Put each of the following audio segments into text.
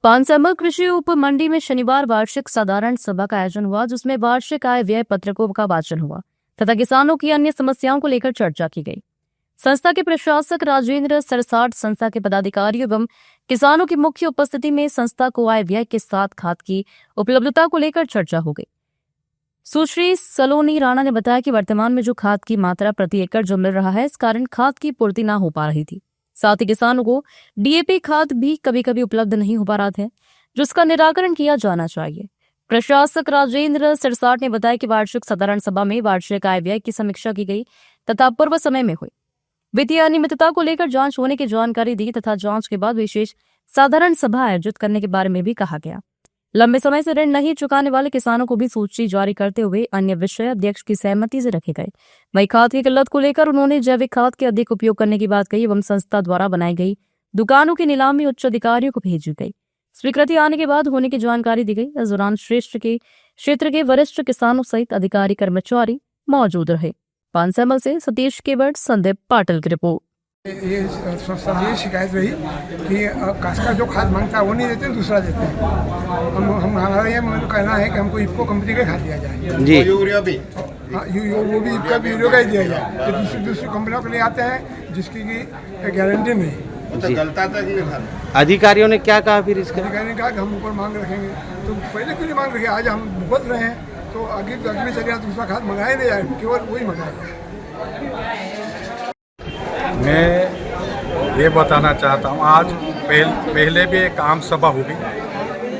पानसैमल कृषि उप मंडी में शनिवार वार्षिक साधारण सभा का आयोजन हुआ, जिसमें वार्षिक आय व्यय पत्रकों का वाचन हुआ तथा किसानों की अन्य समस्याओं को लेकर चर्चा की गई। संस्था के प्रशासक राजेंद्र सरसाट, संस्था के पदाधिकारियों एवं किसानों की मुख्य उपस्थिति में संस्था को आय व्यय के साथ खाद की उपलब्धता को लेकर चर्चा हो गई। सुश्री सलोनी राणा ने बताया कि वर्तमान में जो खाद की मात्रा प्रति एकड़ जो मिल रहा है, इस कारण खाद की पूर्ति न हो पा रही थी। साथ ही किसानों को डीएपी खाद भी कभी कभी उपलब्ध नहीं हो पा रहा था, जिसका निराकरण किया जाना चाहिए। प्रशासक राजेंद्र सरसाट ने बताया कि वार्षिक साधारण सभा में वार्षिक आय व्यय की समीक्षा की गई तथा पूर्व समय में हुई वित्तीय अनियमितता को लेकर जांच होने की जानकारी दी तथा जांच के बाद विशेष साधारण सभा आयोजित करने के बारे में भी कहा गया। लंबे समय से ऋण नहीं चुकाने वाले किसानों को भी सूची जारी करते हुए अन्य विषय अध्यक्ष की सहमति से रखे गए। वहीं खाद की किल्लत को लेकर उन्होंने जैविक खाद के अधिक उपयोग करने की बात कही एवं संस्था द्वारा बनाई गई दुकानों की नीलामी उच्च अधिकारियों को भेजी गई। स्वीकृति आने के बाद होने की जानकारी दी गई। इस दौरान श्रेष्ठ के क्षेत्र के वरिष्ठ किसानों सहित अधिकारी कर्मचारी मौजूद रहे। पानसैमल से सतीश केवट, संदीप पाटिल की रिपोर्ट। ये संस्था ये शिकायत रही कि कास्का जो खाद मांगता है वो नहीं देते, दूसरा देते हैं। हमारा ये कहना है कि हमको इफको कंपनी का खाद दिया जाए जी। यूरिया भी, हाँ वो भी इफका भी यूरिया का ही दिया जाए। ये दूसरी कंपनियों के लिए आते हैं जिसकी की गारंटी नहीं। तो गलता अधिकारियों ने क्या कहा फिर इसका? अधिकारी ने कहा कि हम ऊपर मांग रखेंगे, तो पहले क्यों नहीं मांग रखे? आज हम भुगत रहे हैं तो आगे अगले चलिए दूसरा खाद मंगाए नहीं जाए, केवल वही मंगाए। मैं ये बताना चाहता हूँ, आज पहले भी एक आम सभा हुई।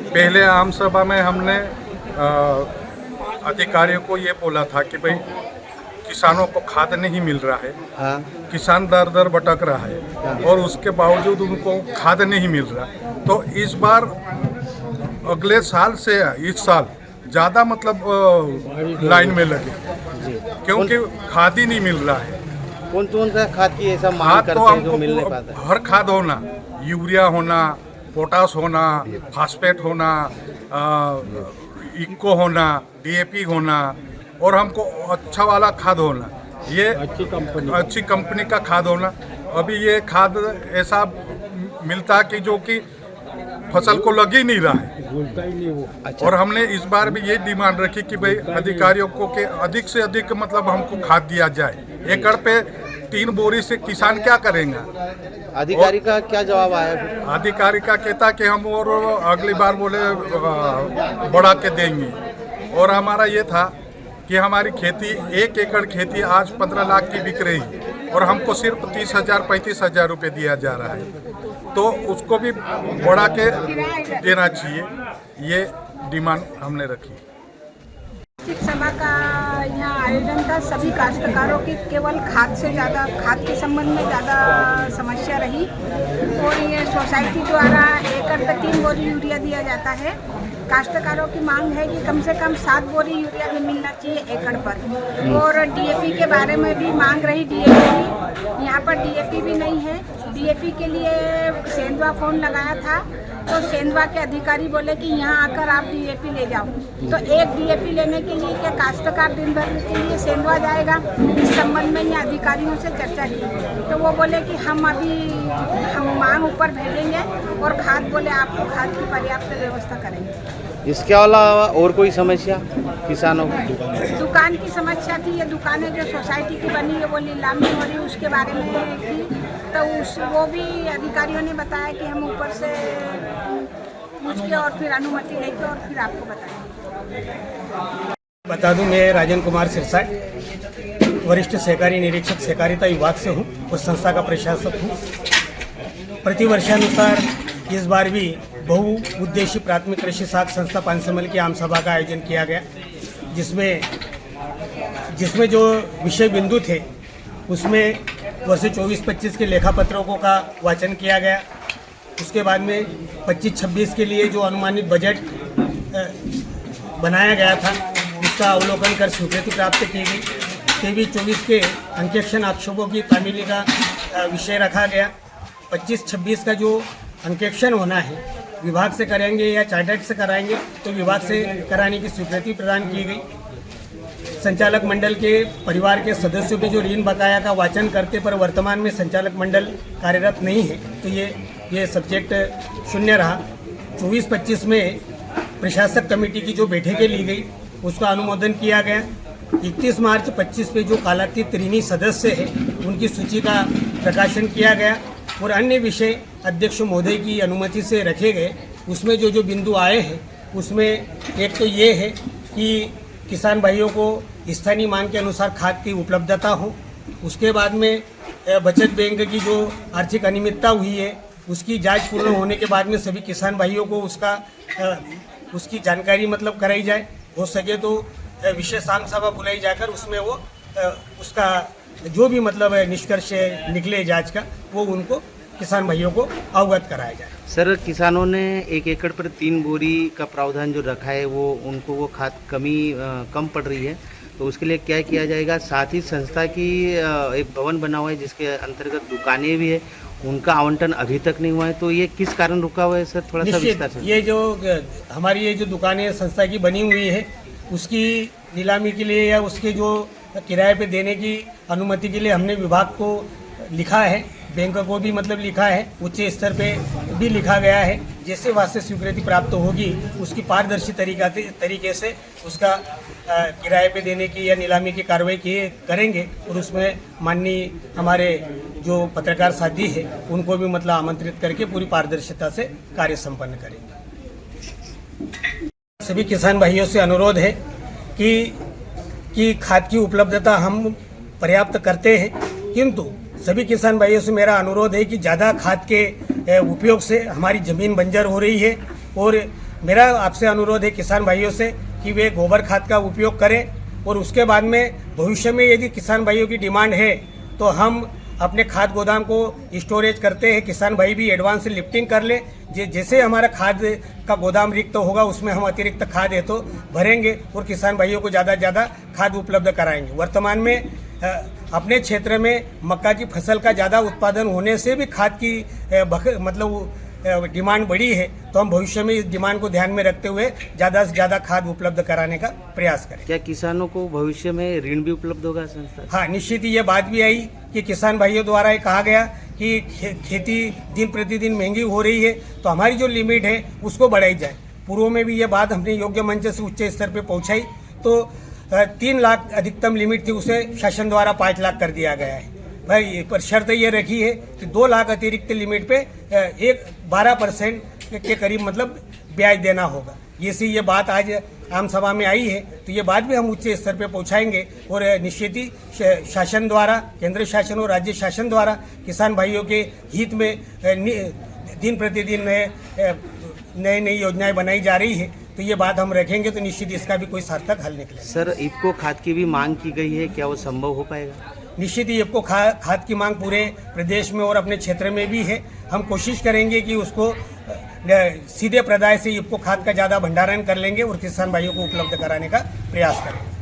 पहले आम सभा में हमने अधिकारियों को ये बोला था कि भाई किसानों को खाद नहीं मिल रहा है। हाँ। किसान दर दर भटक रहा है। हाँ। और उसके बावजूद उनको खाद नहीं मिल रहा। तो इस बार अगले साल से इस साल ज़्यादा मतलब लाइन में लगे, क्योंकि खाद ही नहीं मिल रहा है। कौन सा खाद की ऐसा मांग करते हैं जो मिल नहीं पाता? हर खाद होना, यूरिया होना, पोटास होना, फास्फेट होना, इको होना, डीएपी होना, और हमको अच्छा वाला खाद होना, ये अच्छी कंपनी का खाद होना। अभी ये खाद ऐसा मिलता है कि जो कि फसल को लग ही नहीं रहा है। अच्छा। और हमने इस बार भी ये डिमांड रखी कि भाई अधिकारियों को के अधिक से अधिक मतलब हमको खाद दिया जाए। एकड़ पे 3 बोरी से किसान क्या करेंगे? अधिकारी का क्या जवाब आया? अधिकारी का कहता कि हम और अगली बार बोले बढ़ा के देंगे। और हमारा ये था कि हमारी खेती 1 एकड़ खेती आज 15 लाख की बिक रही और हमको सिर्फ 30,000-35,000 रुपये दिया जा रहा है। तो उसको भी बढ़ा के देना चाहिए, ये डिमांड हमने रखी। सभा का यहाँ आयोजन था। सभी काश्तकारों की केवल खाद से ज़्यादा, खाद के संबंध में ज़्यादा समस्या रही और ये सोसाइटी द्वारा एकड़ पे 3 बोरी यूरिया दिया जाता है। काश्तकारों की मांग है कि कम से कम 7 बोरी यूरिया भी मिलना चाहिए एकड़ पर। और डीएपी के बारे में भी मांग रही। डीएपी यहाँ पर डीएपी भी नहीं है। डीएपी के लिए सेंधवा फोन लगाया था तो सेंधवा के अधिकारी बोले कि यहाँ आकर आप डीएपी ले जाओ। तो एक डीएपी लेने के लिए क्या काश्तकार दिन भर के लिए सेंधवा जाएगा? इस संबंध में ये अधिकारियों से चर्चा की तो वो बोले कि हम मांग ऊपर भेजेंगे और खाद बोले आपको खाद की पर्याप्त व्यवस्था करेंगे। इसके अलावा और कोई समस्या किसानों की? दुकान की समस्या थी। ये दुकानें जो सोसाइटी की बनी है वो नीलामी हो रही, उसके बारे में थी। तो वो भी अधिकारियों ने बताया कि हम ऊपर से पूछ के और फिर अनुमति लेके और फिर आपको बताएंगे। बता दूं, मैं राजेंद्र कुमार सिरसाट, वरिष्ठ सहकारी निरीक्षक सहकारिता विभाग से हूं और संस्था का प्रशासक हूं। प्रतिवर्षानुसार इस बार भी बहुउद्देशीय प्राथमिक कृषि साख संस्था पानसैमल की आम सभा का आयोजन किया गया, जिसमें जो विषय बिंदु थे उसमें वर्ष 24-25 के लेखा पत्रकों का वाचन किया गया। उसके बाद में 25-26 के लिए जो अनुमानित बजट बनाया गया था उसका अवलोकन कर स्वीकृति प्राप्त की गई। 23-24 के अंकेक्षण आक्षेपों की तामीली का विषय रखा गया। 25-26 का जो अंकेक्षण होना है विभाग से करेंगे या चार्टर्ड से कराएंगे तो विभाग से कराने की स्वीकृति प्रदान की गई। संचालक मंडल के परिवार के सदस्यों के जो ऋण बकाया का वाचन करते पर वर्तमान में संचालक मंडल कार्यरत नहीं है तो ये सब्जेक्ट शून्य रहा। 24-25 में प्रशासक कमेटी की जो बैठकें ली गई उसका अनुमोदन किया गया। 31 मार्च 25 पे जो कालातीत ऋणी सदस्य है उनकी सूची का प्रकाशन किया गया और अन्य विषय अध्यक्ष महोदय की अनुमति से रखे गए। उसमें जो जो बिंदु आए हैं उसमें एक तो ये है कि किसान भाइयों को स्थानीय मांग के अनुसार खाद की उपलब्धता हो। उसके बाद में बचत बैंक की जो आर्थिक अनियमितता हुई है उसकी जांच पूर्ण होने के बाद में सभी किसान भाइयों को उसकी जानकारी मतलब कराई जाए। हो सके तो विशेष आम सभा बुलाई जाकर उसमें वो उसका जो भी मतलब निष्कर्ष निकले जांच का वो उनको किसान भाइयों को अवगत कराया जाए। सर, किसानों ने 1 एकड़ पर 3 बोरी का प्रावधान जो रखा है वो उनको वो खाद कम पड़ रही है, तो उसके लिए क्या किया जाएगा? साथ ही संस्था की एक भवन बना हुआ है जिसके अंतर्गत दुकानें भी है, उनका आवंटन अभी तक नहीं हुआ है, तो ये किस कारण रुका हुआ है सर? थोड़ा सा विस्तार से। ये जो हमारी ये जो दुकानें संस्था की बनी हुई है उसकी नीलामी के लिए या उसके जो किराए पे देने की अनुमति के लिए हमने विभाग को लिखा है, बैंक को भी मतलब लिखा है, उच्च स्तर पे भी लिखा गया है। जैसे वास्ते स्वीकृति प्राप्त होगी उसकी पारदर्शी तरीके से उसका किराए पे देने की या नीलामी की कार्रवाई करेंगे और उसमें माननीय हमारे जो पत्रकार साथी है उनको भी मतलब आमंत्रित करके पूरी पारदर्शिता से कार्य संपन्न करेंगे। सभी किसान भाइयों से अनुरोध है कि खाद की उपलब्धता हम पर्याप्त करते हैं, किंतु सभी किसान भाइयों से मेरा अनुरोध है कि ज़्यादा खाद के उपयोग से हमारी ज़मीन बंजर हो रही है और मेरा आपसे अनुरोध है किसान भाइयों से कि वे गोबर खाद का उपयोग करें और उसके बाद में भविष्य में यदि किसान भाइयों की डिमांड है तो हम अपने खाद गोदाम को स्टोरेज करते हैं। किसान भाई भी एडवांस लिफ्टिंग कर ले, जैसे हमारा खाद का गोदाम रिक्त होगा उसमें हम अतिरिक्त खाद है तो भरेंगे और किसान भाइयों को ज़्यादा से ज़्यादा खाद उपलब्ध कराएंगे। वर्तमान में अपने क्षेत्र में मक्का की फसल का ज़्यादा उत्पादन होने से भी खाद की मतलब डिमांड बढ़ी है, तो हम भविष्य में इस डिमांड को ध्यान में रखते हुए ज़्यादा से ज़्यादा खाद उपलब्ध कराने का प्रयास करें। क्या किसानों को भविष्य में ऋण भी उपलब्ध होगा संस्था? हाँ, निश्चित ही ये बात भी आई कि किसान भाइयों द्वारा ये कहा गया कि खेती दिन प्रतिदिन महंगी हो रही है तो हमारी जो लिमिट है उसको बढ़ाई जाए। पूर्व में भी ये बात हमने योग्य मंच से उच्च स्तर पर पहुँचाई तो 3 लाख अधिकतम लिमिट थी, उसे शासन द्वारा 5 लाख कर दिया गया है। भाई पर शर्त ये रखी है कि 2 लाख अतिरिक्त लिमिट पे 12% के करीब मतलब ब्याज देना होगा। ये बात आज आम सभा में आई है तो ये बात भी हम उच्च स्तर पे पहुंचाएंगे और निश्चित ही शासन द्वारा, केंद्र शासन और राज्य शासन द्वारा किसान भाइयों के हित में दिन प्रतिदिन नई योजनाएं बनाई जा रही है, तो ये बात हम रखेंगे तो निश्चित इसका भी कोई सार्थक हल निकलेगा। सर, इफको खाद की भी मांग की गई है, क्या वो संभव हो पाएगा? निश्चित ही इफको खाद की मांग पूरे प्रदेश में और अपने क्षेत्र में भी है। हम कोशिश करेंगे कि उसको सीधे प्रदाय से इफको खाद का ज़्यादा भंडारण कर लेंगे और किसान भाइयों को उपलब्ध कराने का प्रयास करेंगे।